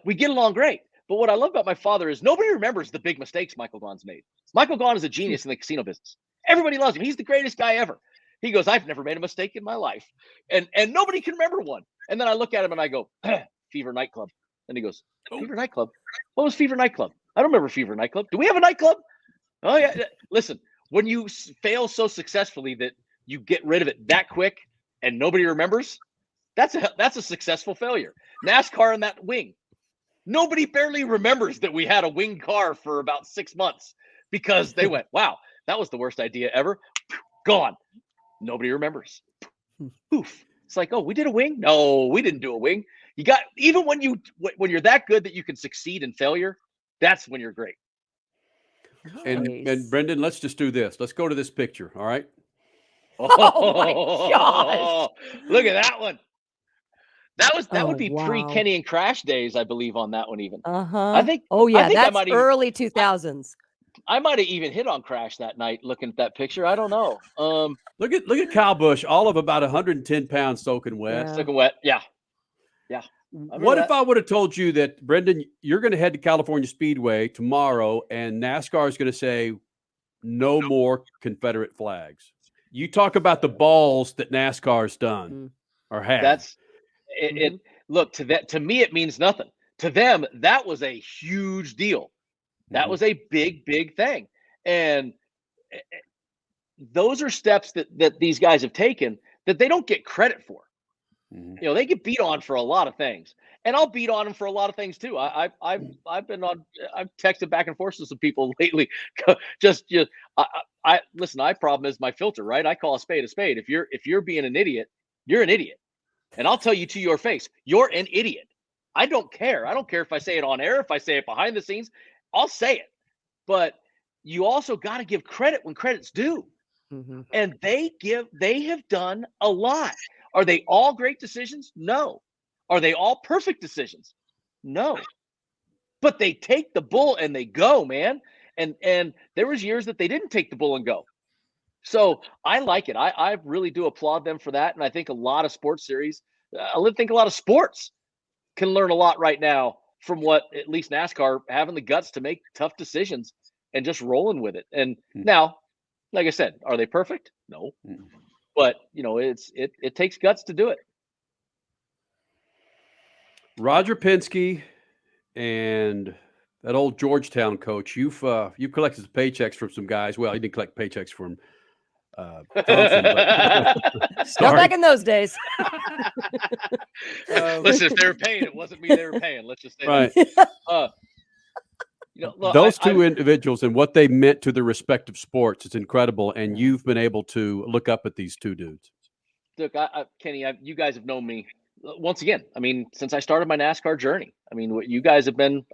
we get along great. But what I love about my father is nobody remembers the big mistakes Michael Gaughan's made. Michael Gaughan is a genius in the casino business. Everybody loves him. He's the greatest guy ever. He goes, I've never made a mistake in my life. And nobody can remember one. And then I look at him and I go, Fever Nightclub. And he goes, Fever Nightclub? What was Fever Nightclub? I don't remember Fever Nightclub. Do we have a nightclub? Oh, yeah. Listen, when you fail so successfully that you get rid of it that quick and nobody remembers, that's a successful failure. NASCAR in that wing. Nobody barely remembers that we had a winged car for about 6 months because they went, wow, that was the worst idea ever. Gone. Nobody remembers. Poof. It's like, oh, we did a wing? No, we didn't do a wing. You got, even when you're that good that you can succeed in failure, that's when you're great. And Brendan, let's just do this. Let's go to this picture. All right. Oh my gosh. Look at that one. That would be pre-Kenny and Crash days, I believe, on that one even. I think. Oh yeah, that's early 2000s. I might have even hit on Crash that night looking at that picture. I don't know. Look at Kyle Busch, all of about 110 pounds soaking wet. Yeah. Soaking wet. Yeah. What if I would have told you that, Brendan, you're going to head to California Speedway tomorrow, and NASCAR is going to say no more Confederate flags? You talk about the balls that NASCAR's done or had. That's it. Look, to me, it means nothing. To them, that was a huge deal. That was a big, big thing. And those are steps that these guys have taken that they don't get credit for. They get beat on for a lot of things, and I'll beat on them for a lot of things too. I've texted back and forth with some people lately. Listen. My problem is my filter, right? I call a spade a spade. If you're being an idiot, you're an idiot, and I'll tell you to your face, you're an idiot. I don't care. I don't care if I say it on air, if I say it behind the scenes, I'll say it. But you also got to give credit when credit's due, and they have done a lot. Are they all great decisions? No. Are they all perfect decisions? No. But they take the bull and they go, man. And there was years that they didn't take the bull and go. So I like it. I really do applaud them for that. And I think a lot of sports series, I think a lot of sports can learn a lot right now from what at least NASCAR having the guts to make tough decisions and just rolling with it. And now, like I said, are they perfect? No. But it takes guts to do it. Roger Penske and that old Georgetown coach, you've collected some paychecks from some guys. Well, you didn't collect paychecks from Thompson, not back in those days. Listen, if they were paying, it wasn't me they were paying. Let's just say that. Look, those two individuals and what they meant to their respective sports, it's incredible. And you've been able to look up at these two dudes. Look, Kenny, you guys have known me once again, I mean, since I started my NASCAR journey, I mean, what you guys have been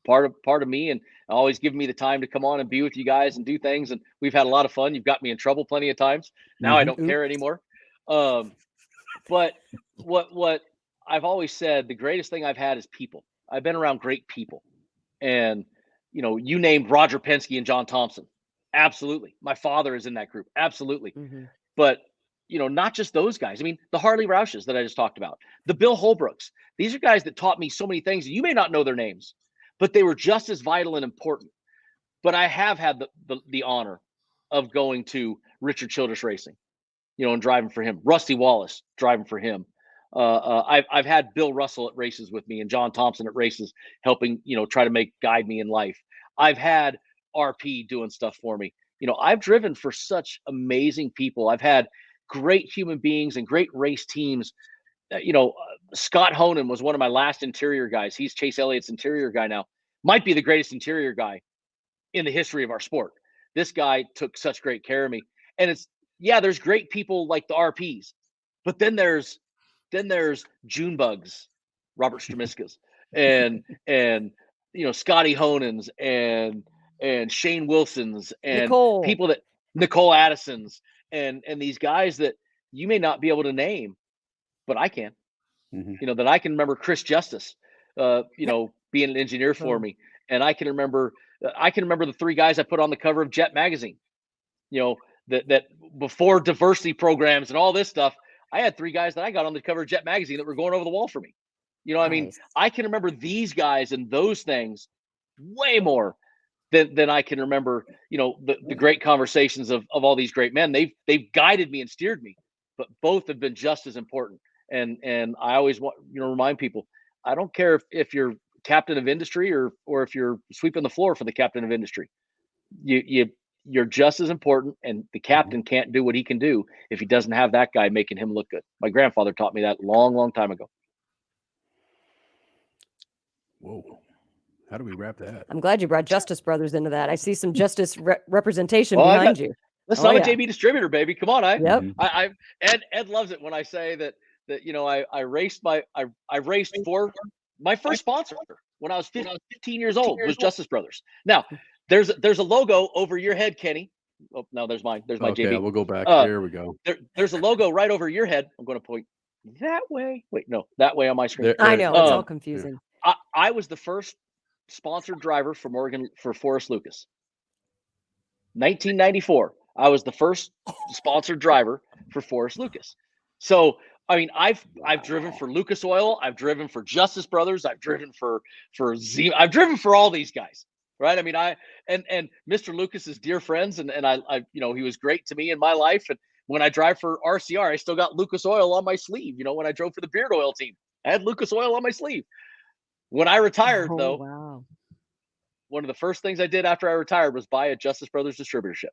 part of me, and always giving me the time to come on and be with you guys and do things. And we've had a lot of fun. You've got me in trouble plenty of times. Now I don't care anymore. But what I've always said, the greatest thing I've had is people. I've been around great people. And, you named Roger Penske and John Thompson. Absolutely. My father is in that group. Absolutely. But, not just those guys. I mean, the Harley Roushes that I just talked about, the Bill Holbrooks. These are guys that taught me so many things. You may not know their names, but they were just as vital and important. But I have had the honor of going to Richard Childress Racing, and driving for him. Rusty Wallace, driving for him. I've had Bill Russell at races with me and John Thompson at races, helping, try to guide me in life. I've had RP doing stuff for me. I've driven for such amazing people. I've had great human beings and great race teams. Scott Honan was one of my last interior guys. He's Chase Elliott's interior guy now. Might be the greatest interior guy in the history of our sport. This guy took such great care of me. And there's great people like the RPs, but then there's June Bugs, Robert Stramiskas, and Scotty Honans and Shane Wilsons and people that Nicole Addisons and these guys that you may not be able to name, but I can. That I can remember Chris Justice, being an engineer for me, and I can remember the three guys I put on the cover of Jet magazine. That before diversity programs and all this stuff, I had three guys that I got on the cover of Jet magazine that were going over the wall for me. I mean, I can remember these guys and those things way more than I can remember, the great conversations of all these great men. They've guided me and steered me, but both have been just as important. And I always want, remind people, I don't care if you're captain of industry or if you're sweeping the floor for the captain of industry, you're just as important, and the captain can't do what he can do if he doesn't have that guy making him look good. My grandfather taught me that long, long time ago. Whoa. How do we wrap that? I'm glad you brought Justice Brothers into that. I see some Justice representation behind you. Listen, I'm a JB distributor, baby. Come on. Ed loves it when I say that I raced I raced for my first sponsor when I was 15 years old was Justice Brothers. Now, there's a logo over your head, Kenny. Oh, no, there's mine. There's my JB. We'll go back. There we go. There's a logo right over your head. I'm going to point that way. Wait, no, that way on my screen. I know, it's all confusing. I was the first sponsored driver for Forrest Lucas. 1994. I was the first sponsored driver for Forrest Lucas. So, I mean, I've driven for Lucas Oil. I've driven for Justice Brothers. I've driven for Z. I've driven for all these guys, right? I mean, and Mr. Lucas is dear friends, and I he was great to me in my life. And when I drive for RCR, I still got Lucas Oil on my sleeve. When I drove for the Beard Oil team, I had Lucas Oil on my sleeve. When I retired, one of the first things I did after I retired was buy a Justice Brothers distributorship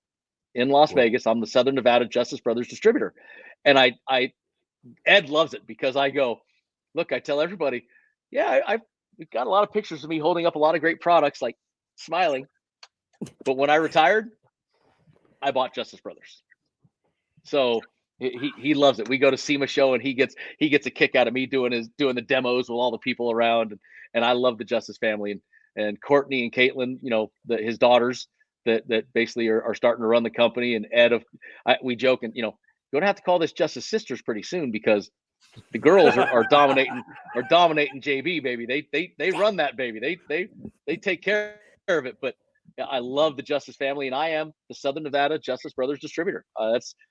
in Las Vegas. I'm the Southern Nevada Justice Brothers distributor. And Ed loves it because I go, look, I tell everybody, we've got a lot of pictures of me holding up a lot of great products, like smiling. But when I retired, I bought Justice Brothers. So he loves it. We go to SEMA show and he gets a kick out of me doing the demos with all the people around. And I love the Justice family and Courtney and Caitlin, his daughters that basically are starting to run the company. And Ed, we joke and, you're going to have to call this Justice Sisters pretty soon because the girls are dominating JB, baby. They run that baby. They take care of it. But I love the Justice family, and I am the Southern Nevada Justice Brothers distributor.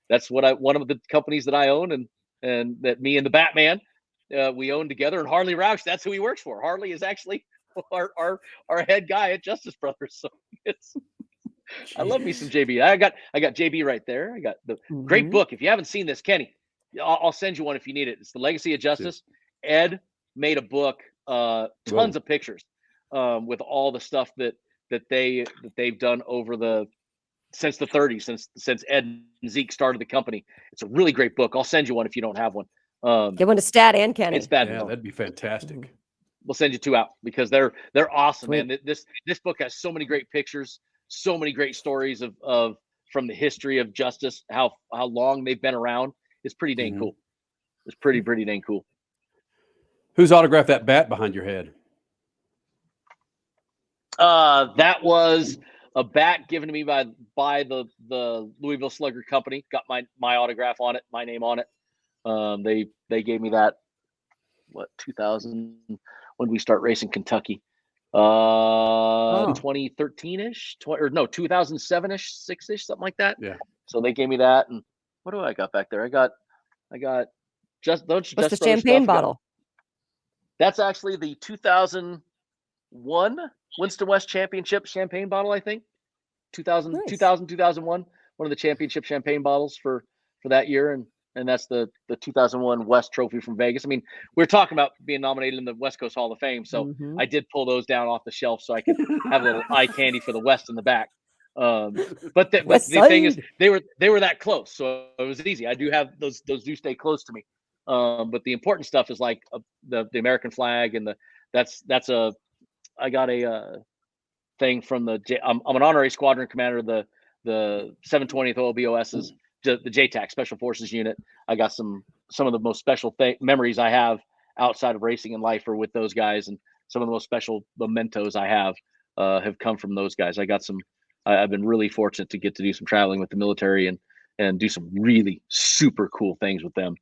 That's one of the companies that I own, and that me and the Batman we own together. And Harley Roush, that's who he works for. Harley is actually our head guy at Justice Brothers. So I love me some JB. I got JB right there. I got the great book. If you haven't seen this, Kenny, I'll send you one if you need it. It's The Legacy of Justice. Ed made a book, tons of pictures with all the stuff that they've done since the 30s, since Ed and Zeke started the company. It's a really great book. I'll send you one if you don't have one. Get one to Stat and Kenny. It's bad. Yeah, that'd be fantastic. We'll send you two out because they're awesome, Sweet. Man. This book has so many great pictures, so many great stories of from the history of justice, how long they've been around. It's pretty dang cool. It's pretty dang cool. Who's autographed that bat behind your head? That was a bat given to me by the Louisville Slugger Company. Got my autograph on it, my name on it. They gave me that. What 2000? When did we start racing Kentucky? 2013-ish, or no, 2007-ish, 6-ish, something like that. Yeah. So they gave me that, and what do I got back there? I got just those. What's the champagne bottle? That's actually the 2001 Winston West Championship champagne bottle, I think. 2001, one of the championship champagne bottles for that year, and that's the 2001 West Trophy from Vegas. I mean, we're talking about being nominated in the West Coast Hall of Fame, so I did pull those down off the shelf so I could have a little eye candy for the West in the back. But the thing is, they were that close, so it was easy. I do have those do stay close to me. But the important stuff is like the American flag, and I got a thing from I'm an honorary squadron commander of the 720th OLBOS's, the JTAC Special Forces Unit. I got some of the most special memories I have outside of racing and life are with those guys, and some of the most special mementos I have come from those guys. I've been really fortunate to get to do some traveling with the military and do some really super cool things with them.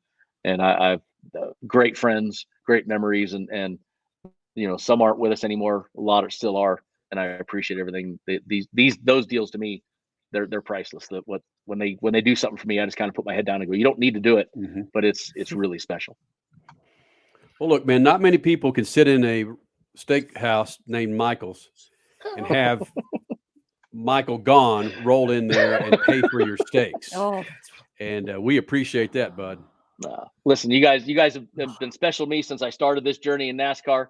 And I've great friends, great memories, and some aren't with us anymore. A lot still are, and I appreciate everything. Those deals to me, they're priceless. When they do something for me, I just kind of put my head down and go, you don't need to do it, but it's really special. Well, look, man, not many people can sit in a steakhouse named Michael's and have Michael Gaughan roll in there and pay for your steaks. And we appreciate that, bud. Listen, you guys have been special to me since I started this journey in NASCAR.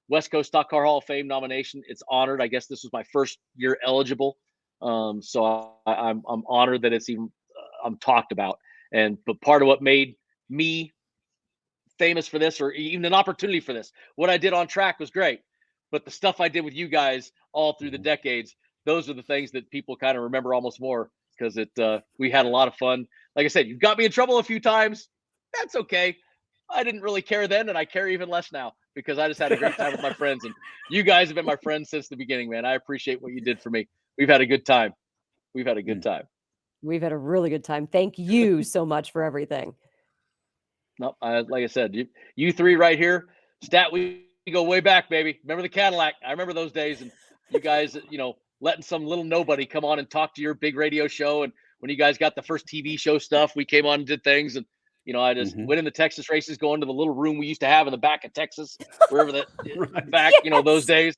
West Coast Stock Car Hall of Fame nomination. It's honored. I guess this was my first year eligible. So I'm honored that it's even I'm talked about. But part of what made me famous for this, or even an opportunity for this, what I did on track was great. But the stuff I did with you guys all through the decades, those are the things that people kind of remember almost more, because we had a lot of fun. Like I said, you've got me in trouble a few times. That's okay. I didn't really care then, and I care even less now, because I just had a great time with my friends. And you guys have been my friends since the beginning, man. I appreciate what you did for me. We've had a good time. We've had a really good time. Thank you so much for everything. No, like I said, you three right here, we go way back, baby. Remember the Cadillac? I remember those days, and you guys, letting some little nobody come on and talk to your big radio show. And when you guys got the first TV show stuff, we came on and did things. And, I just went in the Texas races, going to the little room we used to have in the back of Texas, wherever that back, those days.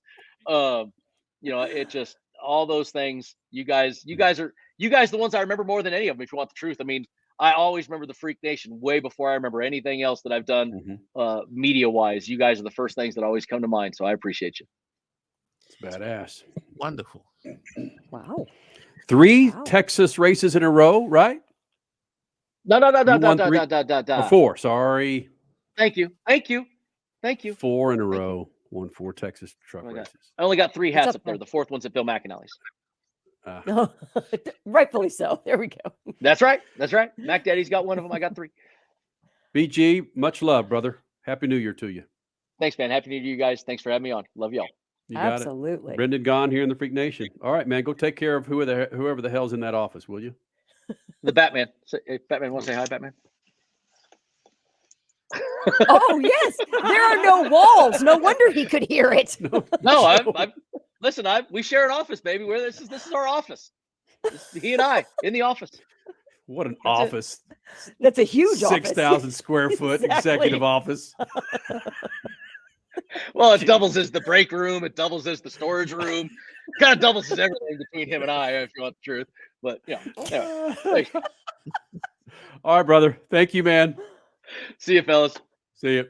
It just, all those things, you guys are the ones I remember more than any of them, if you want the truth. I mean, I always remember the Freak Nation way before I remember anything else that I've done media wise. You guys are the first things that always come to mind. So I appreciate you. It's badass. Wonderful. Wow. 3 Texas races in a row, right? No. 4. Sorry. Thank you. 4 in a row. Won 4 Texas truck races. I only got 3 hats up there. The 4th one's at Bill McAnally's. Rightfully so. There we go. That's right. Mac Daddy's got one of them. I got 3. BG, much love, brother. Happy New Year to you. Thanks, man. Happy New Year to you guys. Thanks for having me on. Love y'all. You got Absolutely. It. Brendan Gaughan here in the Freak Nation. All right, man. Go take care of whoever the hell's in that office, will you? The Batman. Batman, want to say hi, Batman? Oh, yes. There are no walls. No wonder he could hear it. Listen, we share an office, baby. This is our office. He and I in the office. What an office. That's a huge 6,000 square foot executive office. Well, it doubles as the break room. It doubles as the storage room. Kind of doubles as everything between him and I, if you want the truth. But, anyway. All right, brother. Thank you, man. See you, fellas. See you.